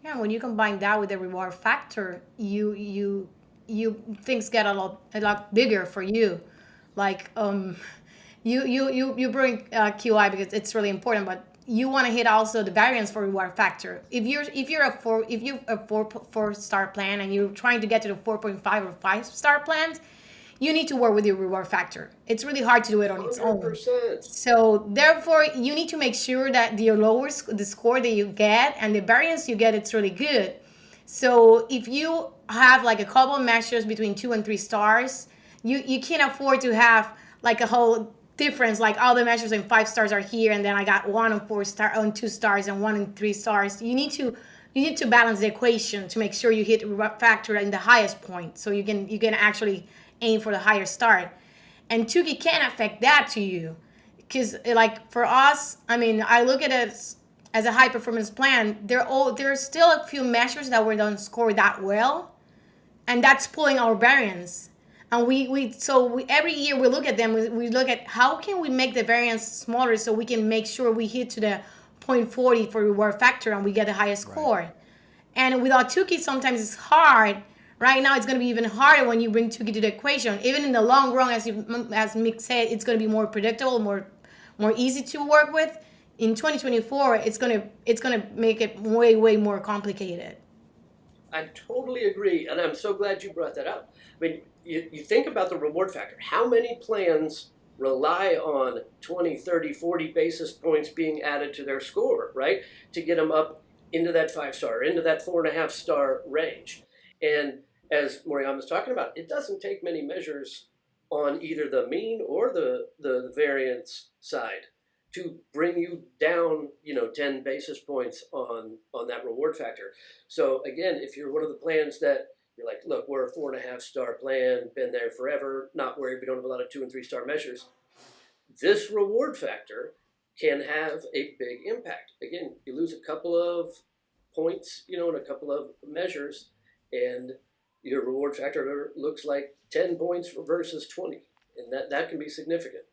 Yeah, when you combine that with the reward factor, you things get a lot bigger for you. Like you bring QI because it's really important, but you want to hit also the variance for reward factor. If you're a four star plan and you're trying to get to the 4.5 or 5 star plans, you need to work with your reward factor. It's really hard to do it on its own. 100%. So therefore, you need to make sure that the score that you get and the variance you get, it's really good. So if you have like a couple of measures between 2 and 3 stars, you can't afford to have like a whole difference. Like all the measures in 5 stars are here, and then I got one on 4 star on 2 stars and one in 3 stars. You need to balance the equation to make sure you hit factor in the highest point, so you can actually aim for the higher start. And Tukey can affect that to you, because like for us, I mean, I look at it as a high performance plan. There's still a few measures that we don't score that well, and that's pulling our variance. And we every year we look at them. We look at how can we make the variance smaller so we can make sure we hit to the 0.40 for reward factor and we get the highest Right. score. And without Tukey, sometimes it's hard. Right now, it's going to be even harder when you bring Tukey to the equation. Even in the long run, as Mick said, it's going to be more predictable, more easy to work with. In 2024, it's gonna make it way more complicated. I totally agree, and I'm so glad you brought that up. I mean, you think about the reward factor. How many plans rely on 20, 30, 40 basis points being added to their score, right? To get them up into that 5 star, into that 4.5 star range. And as Moriam was talking about, it doesn't take many measures on either the mean or the variance side to bring you down, 10 basis points on that reward factor. So again, if you're one of the plans that you're like, look, we're a 4.5 star plan, been there forever, not worried, we don't have a lot of 2 and 3 star measures. This reward factor can have a big impact. Again, you lose a couple of points, in a couple of measures, and your reward factor looks like 10 points versus 20, and that can be significant.